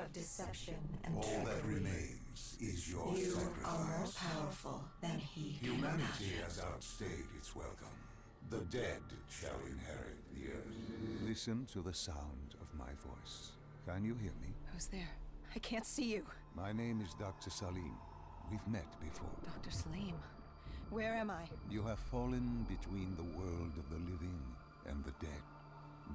of deception and All trickery. that remains is your You sacrifice. are more powerful than he can Humanity imagine. has outstayed its welcome. The dead shall inherit the earth. Listen to the sound of my voice. Can you hear me? Who's there? I can't see you. My name is Dr. Salim. We've met before. Dr. Salim. Where am I? You have fallen between the world of the living and the dead.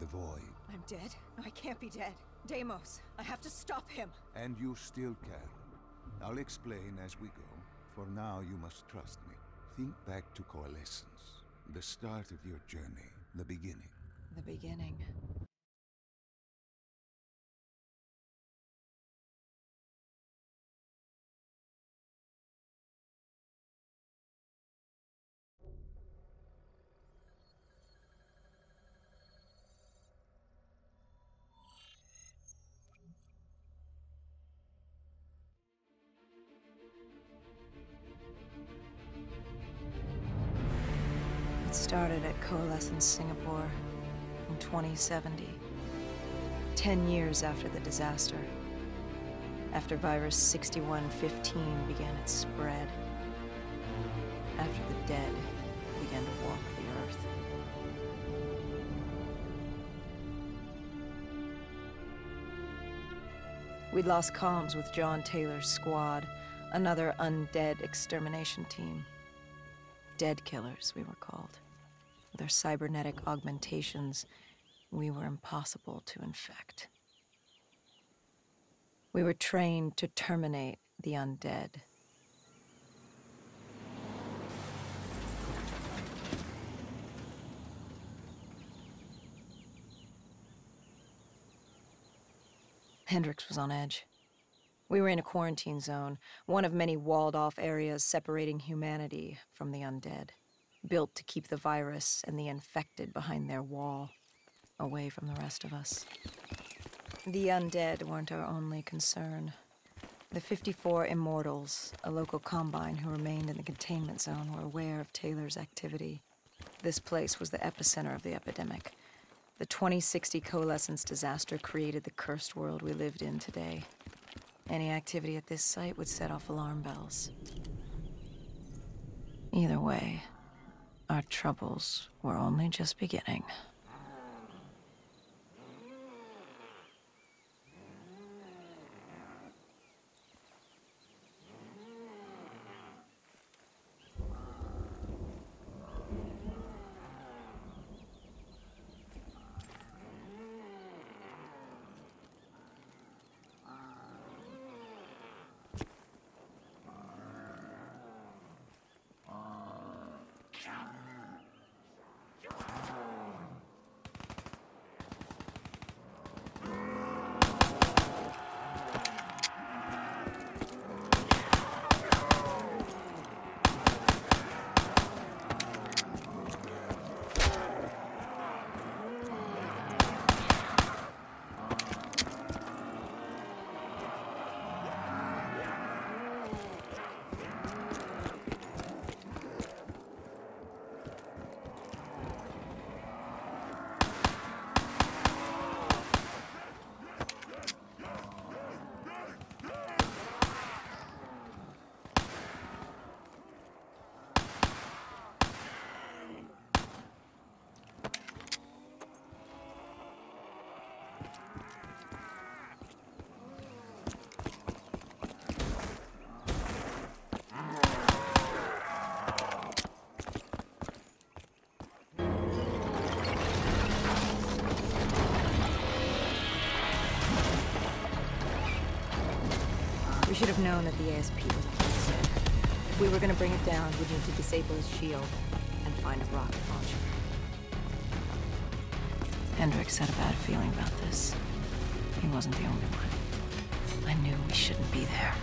The void. I'm dead? No, I can't be dead. Deimos, I have to stop him. And you still can. I'll explain as we go. For now, you must trust me. Think back to Coalescence. The start of your journey. The beginning. The beginning. It started at Coalescence Singapore in 2070, 10 years after the disaster, after virus 6115 began its spread, after the dead began to walk the earth. We'd lost comms with John Taylor's squad, another undead extermination team. Dead killers, we were called. With our cybernetic augmentations, we were impossible to infect. We were trained to terminate the undead. Hendricks was on edge. We were in a quarantine zone, one of many walled-off areas separating humanity from the undead, built to keep the virus and the infected behind their wall, away from the rest of us. The undead weren't our only concern. The 54 Immortals, a local combine who remained in the containment zone, were aware of Taylor's activity. This place was the epicenter of the epidemic. The 2060 Coalescence disaster created the cursed world we lived in today. Any activity at this site would set off alarm bells. Either way, our troubles were only just beginning. We should have known that the ASP was a place. If we were going to bring it down, we'd need to disable his shield and find a rocket launcher. Hendricks had a bad feeling about this. He wasn't the only one. I knew we shouldn't be there.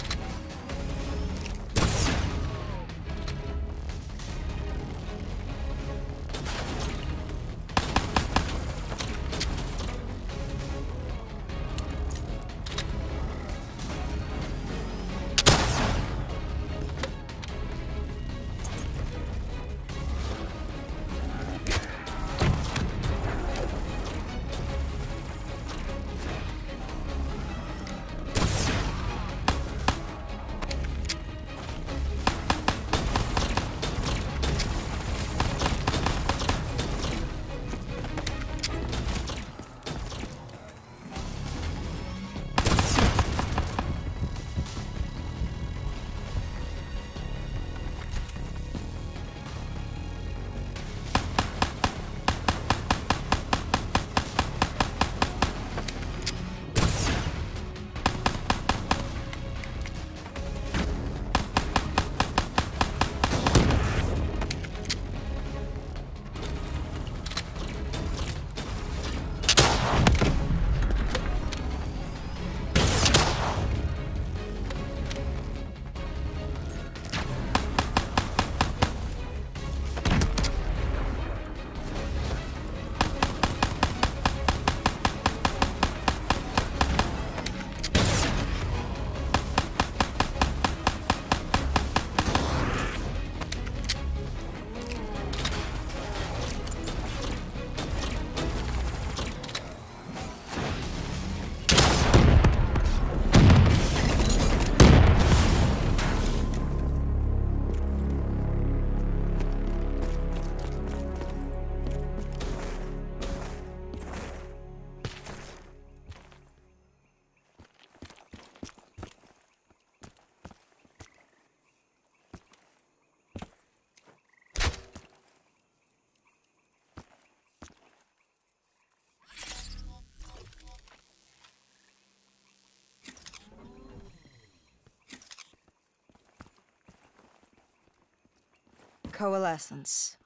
Coalescence.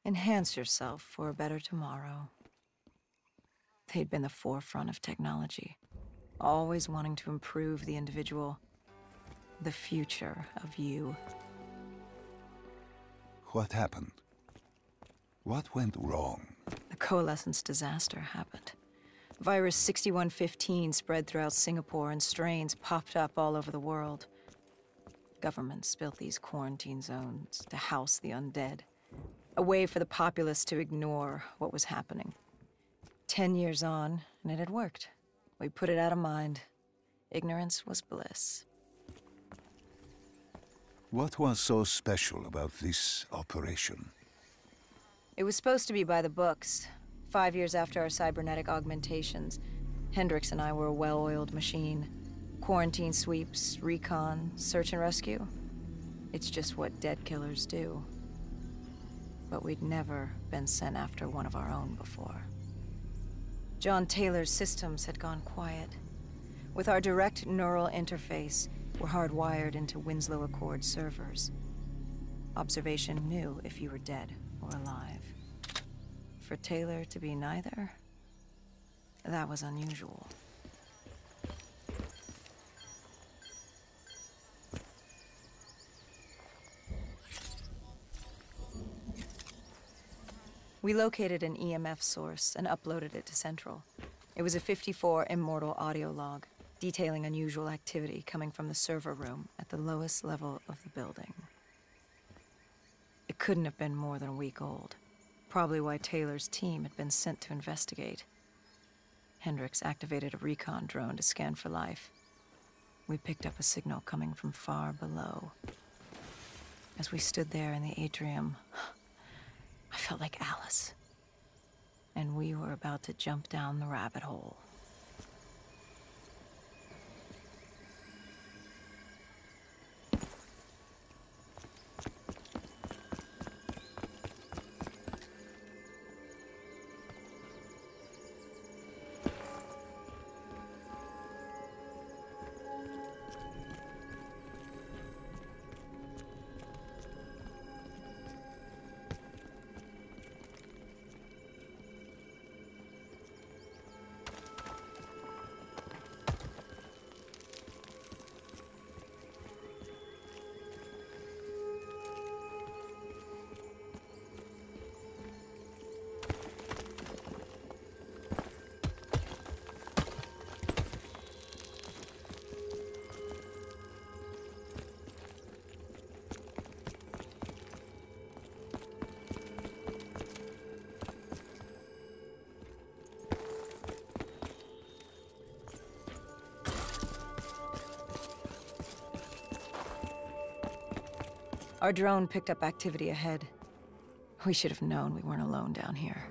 Enhance yourself for a better tomorrow. They'd been the forefront of technology, always wanting to improve the individual, the future of you. What happened? What went wrong? The Coalescence disaster happened. Virus 6115 spread throughout Singapore and strains popped up all over the world. Governments built these quarantine zones to house the undead, a way for the populace to ignore what was happening. 10 years on, and it had worked. We put it out of mind. Ignorance was bliss. What was so special about this operation? It was supposed to be by the books. 5 years after our cybernetic augmentations, Hendricks and I were a well-oiled machine. Quarantine sweeps, recon, search and rescue. It's just what dead killers do. But we'd never been sent after one of our own before. John Taylor's systems had gone quiet. With our direct neural interface, we're hardwired into Winslow Accord servers. Observation knew if you were dead or alive. For Taylor to be neither, that was unusual. We located an EMF source and uploaded it to Central. It was a 54 immortal audio log, detailing unusual activity coming from the server room at the lowest level of the building. It couldn't have been more than a week old, probably why Taylor's team had been sent to investigate. Hendricks activated a recon drone to scan for life. We picked up a signal coming from far below. As we stood there in the atrium, I felt like Alice. And we were about to jump down the rabbit hole. Our drone picked up activity ahead. We should have known we weren't alone down here.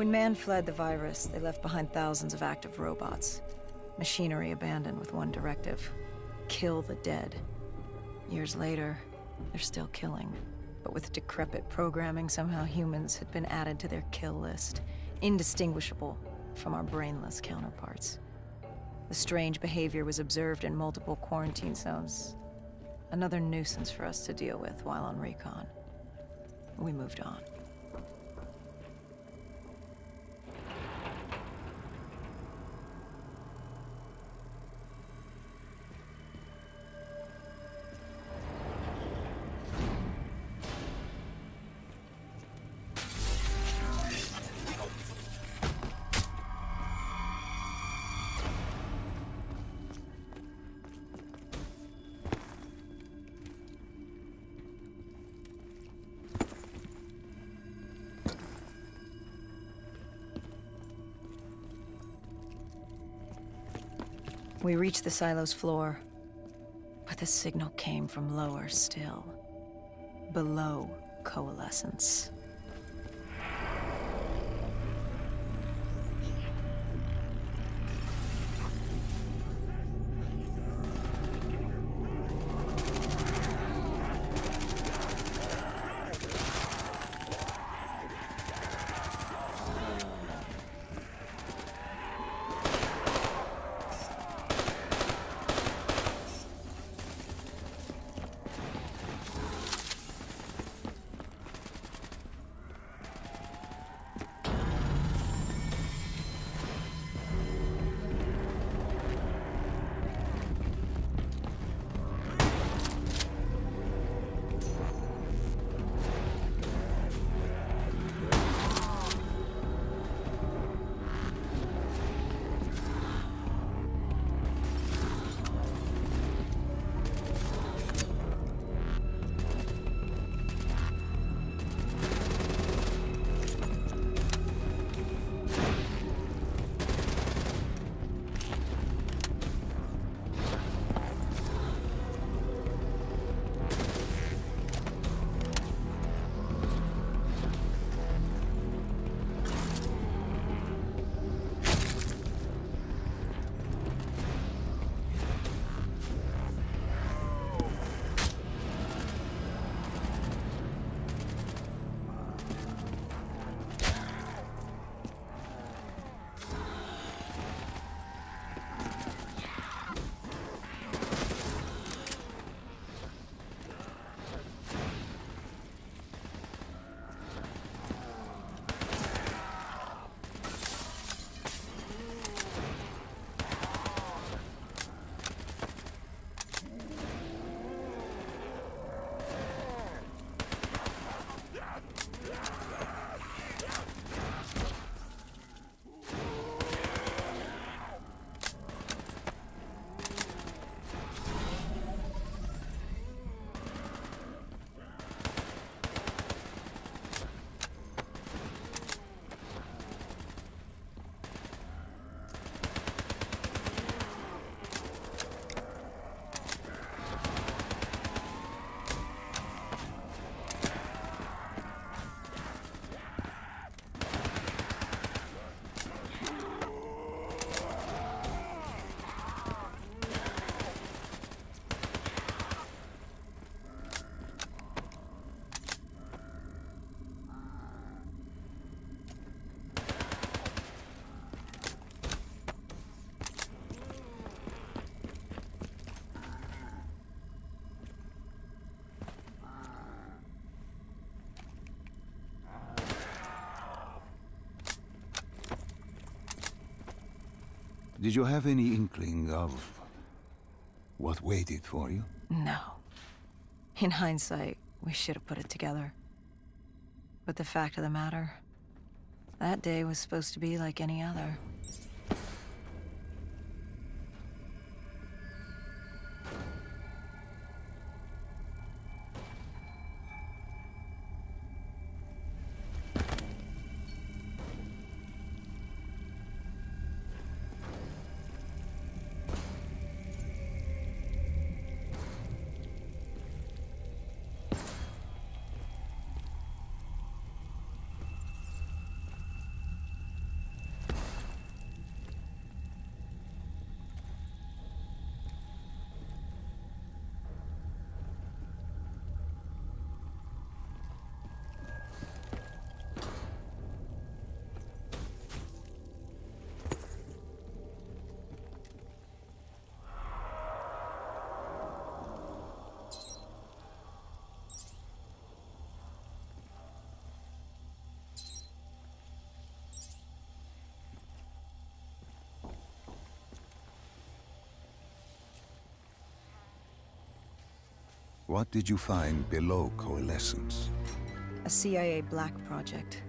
When man fled the virus, they left behind thousands of active robots. Machinery abandoned with one directive: kill the dead. Years later, they're still killing. But with decrepit programming, somehow humans had been added to their kill list, indistinguishable from our brainless counterparts. The strange behavior was observed in multiple quarantine zones. Another nuisance for us to deal with while on recon. We moved on. We reached the silo's floor, but the signal came from lower still, below coalescence. Did you have any inkling of what waited for you? No. In hindsight, we should have put it together. But the fact of the matter, that day was supposed to be like any other. What did you find below Coalescence? A CIA black project.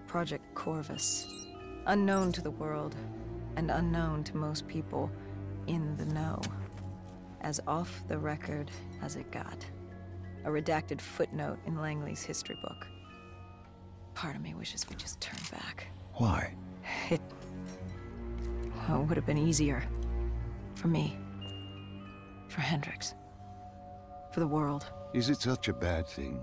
Project Corvus. Unknown to the world, and unknown to most people in the know. As off the record as it got. A redacted footnote in Langley's history book. Part of me wishes we just turned back. Why? It would have been easier. For me. For Hendricks. For the world. Is it such a bad thing?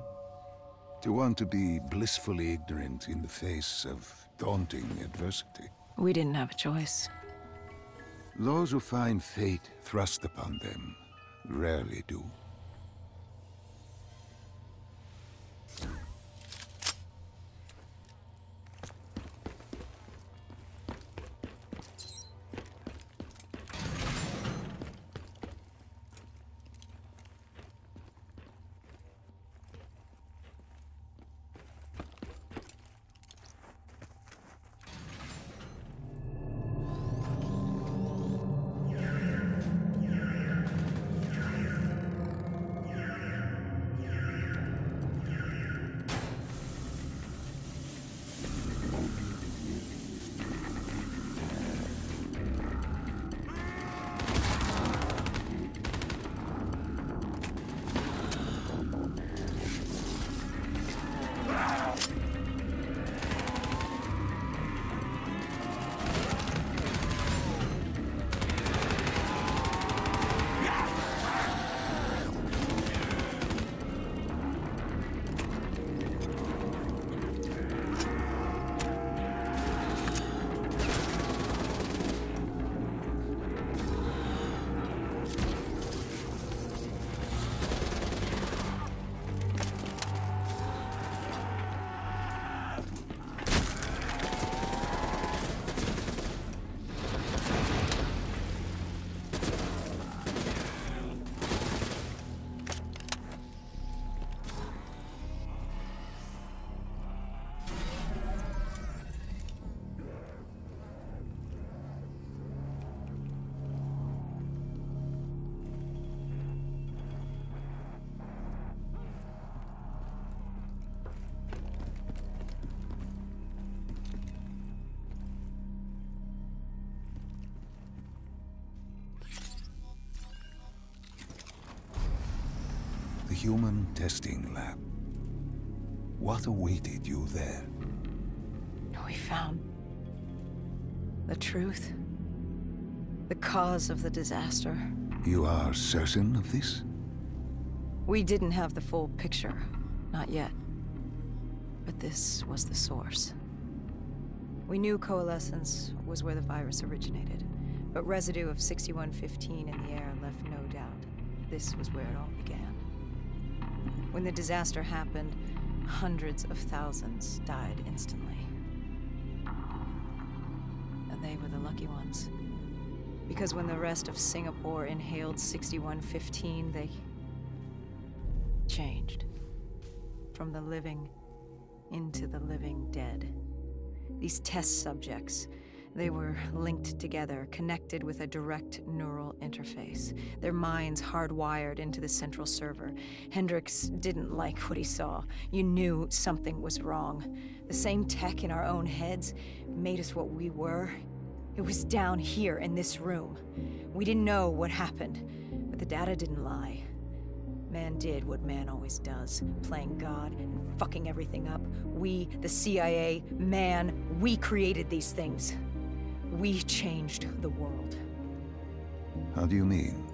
To want to be blissfully ignorant in the face of daunting adversity? We didn't have a choice. Those who find fate thrust upon them rarely do. The human testing lab. What awaited you there? We found the truth. The cause of the disaster. You are certain of this? We didn't have the full picture. Not yet. But this was the source. We knew Coalescence was where the virus originated, but residue of 6115 in the air left no doubt. This was where it all began. When the disaster happened, hundreds of thousands died instantly. And they were the lucky ones. Because when the rest of Singapore inhaled 6115, they changed. From the living into the living dead. These test subjects, they were linked together, connected with a direct neural interface. Their minds hardwired into the central server. Hendricks didn't like what he saw. You knew something was wrong. The same tech in our own heads made us what we were. It was down here in this room. We didn't know what happened, but the data didn't lie. Man did what man always does, playing God and fucking everything up. We, the CIA, man, we created these things. We changed the world. How do you mean,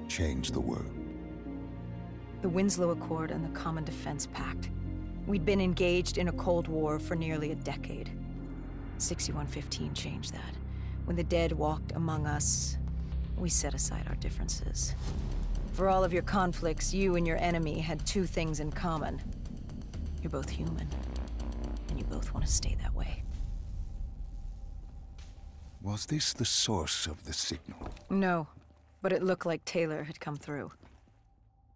change the world? The Winslow Accord and the Common Defense Pact. We'd been engaged in a Cold War for nearly a decade. 6115 changed that. When the dead walked among us, we set aside our differences. For all of your conflicts, you and your enemy had two things in common. You're both human, and you both want to stay that way. Was this the source of the signal? No, but it looked like Taylor had come through.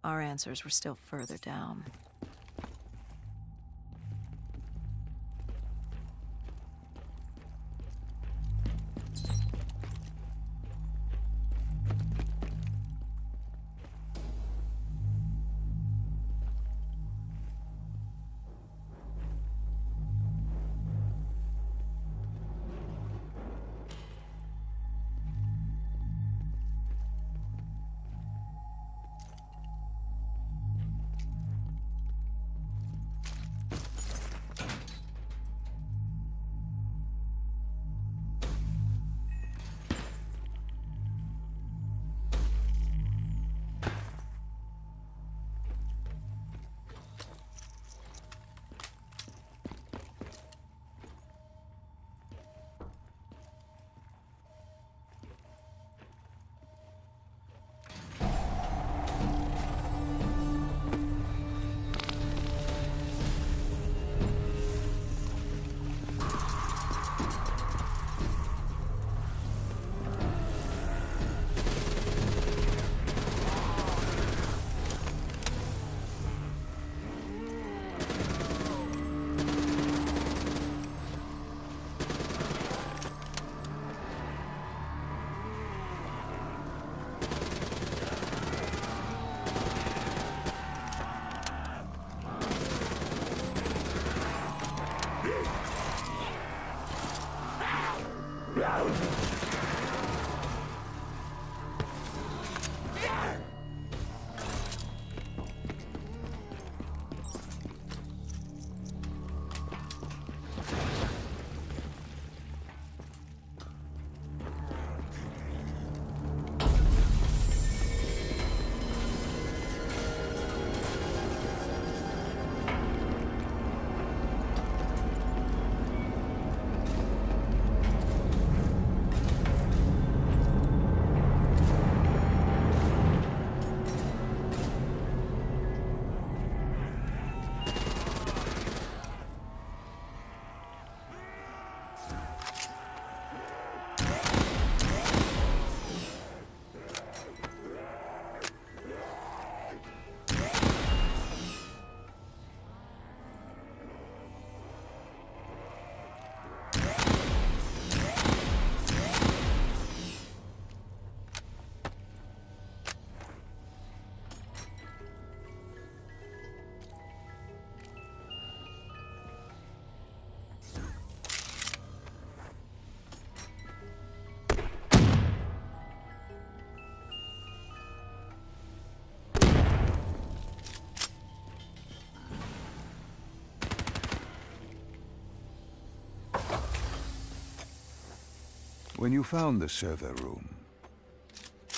Our answers were still further down. When you found the server room,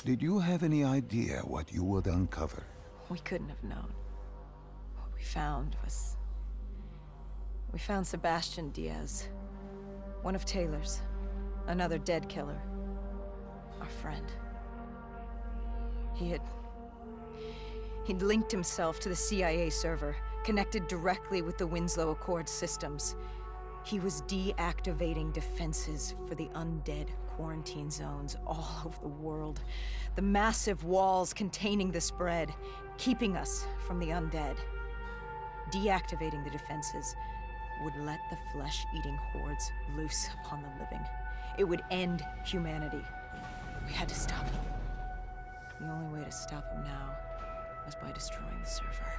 did you have any idea what you would uncover? We couldn't have known. What we found was... We found Sebastian Diaz. One of Taylor's. Another dead killer. Our friend. He'd linked himself to the CIA server, connected directly with the Winslow Accord systems. He was deactivating defenses for the undead quarantine zones all over the world. The massive walls containing the spread, keeping us from the undead. Deactivating the defenses would let the flesh-eating hordes loose upon the living. It would end humanity. We had to stop him. The only way to stop him now was by destroying the server.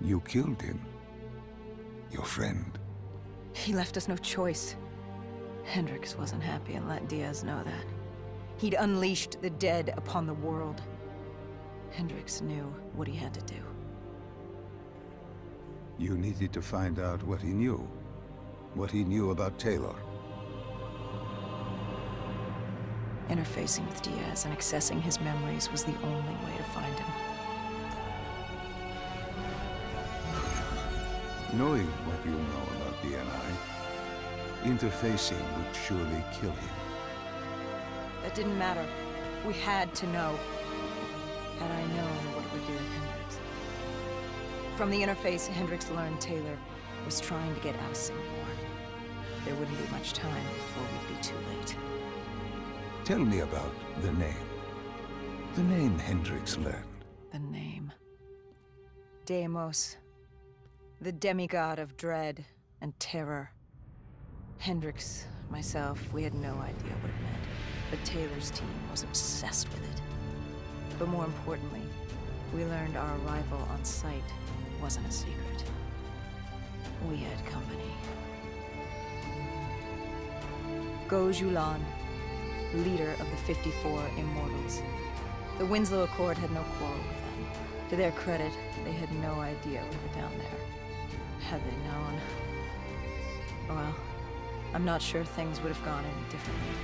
You killed him. Your friend. He left us no choice. Hendrix wasn't happy and let Diaz know that. He'd unleashed the dead upon the world. Hendrix knew what he had to do. You needed to find out what he knew. What he knew about Taylor. Interfacing with Diaz and accessing his memories was the only way to find him. Knowing what you know about DNI, interfacing would surely kill him. That didn't matter. We had to know. Had I known what it would do to Hendrix. From the interface, Hendrix learned Taylor was trying to get out of Singapore. There wouldn't be much time before we'd be too late. Tell me about the name. The name Hendrix learned. The name. Deimos. The demigod of dread and terror. Hendrix, myself, we had no idea what it meant. But Taylor's team was obsessed with it. But more importantly, we learned our arrival on site wasn't a secret. We had company. Go Julan, leader of the 54 Immortals. The Winslow Accord had no quarrel with them. To their credit, they had no idea we were down there. Had they known... well, I'm not sure things would have gone any differently.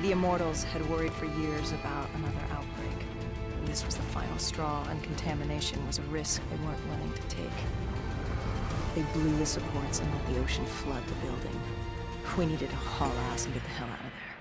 The Immortals had worried for years about another outbreak. This was the final straw, and contamination was a risk they weren't willing to take. They blew the supports and let the ocean flood the building. We needed to haul ass and get the hell out of there.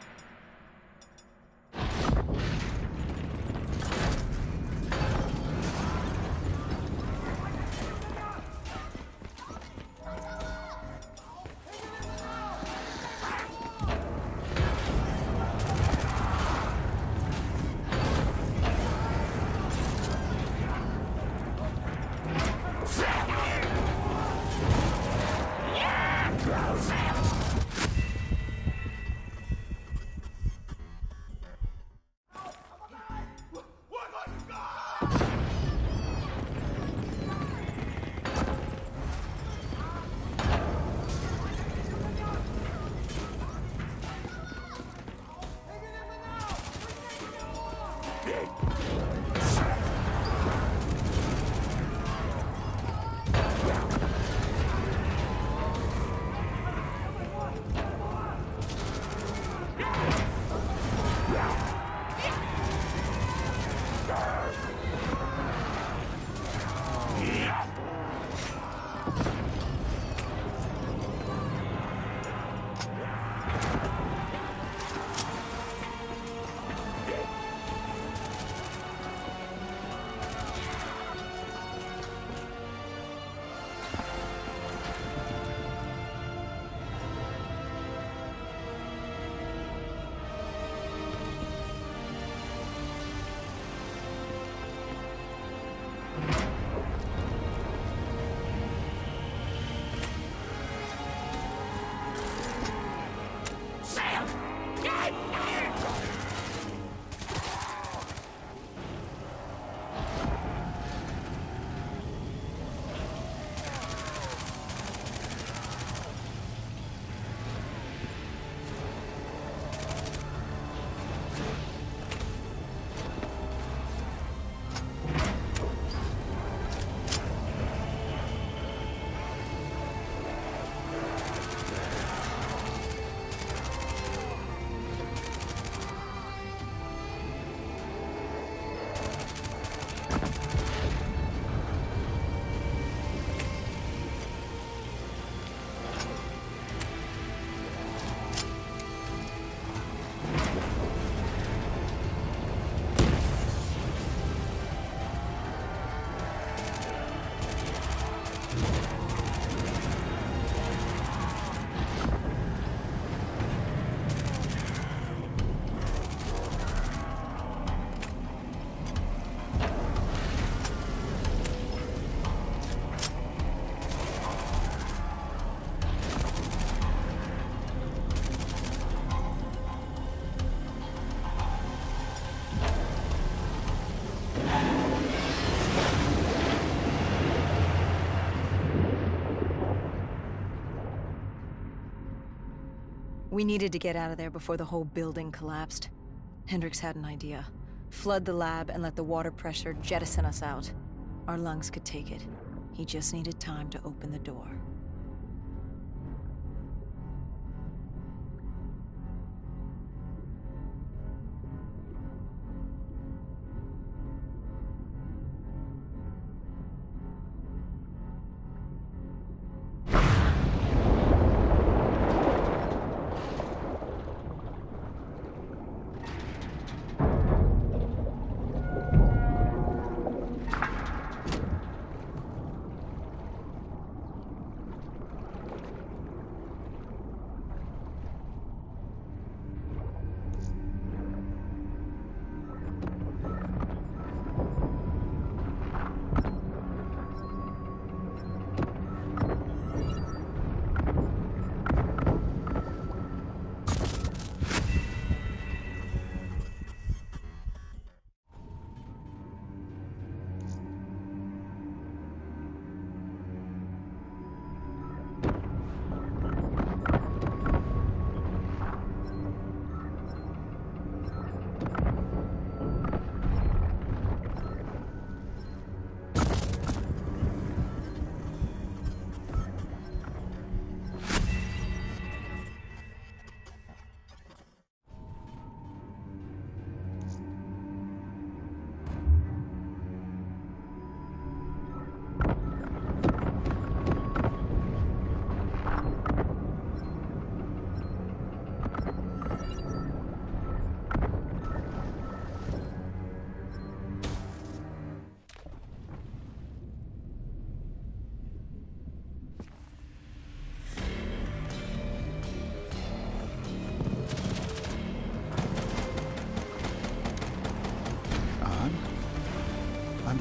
We needed to get out of there before the whole building collapsed. Hendricks had an idea. Flood the lab and let the water pressure jettison us out. Our lungs could take it. He just needed time to open the door.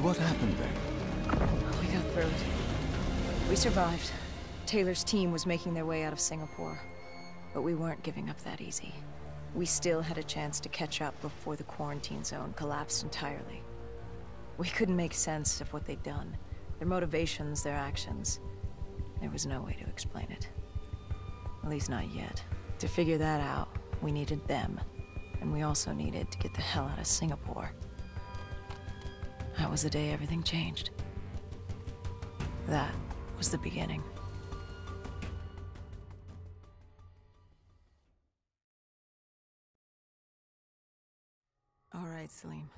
And what happened then? We got through it. We survived. Taylor's team was making their way out of Singapore. But we weren't giving up that easy. We still had a chance to catch up before the quarantine zone collapsed entirely. We couldn't make sense of what they'd done. Their motivations, their actions. There was no way to explain it. At least not yet. To figure that out, we needed them. And we also needed to get the hell out of Singapore. That was the day everything changed. That was the beginning. All right, Salim.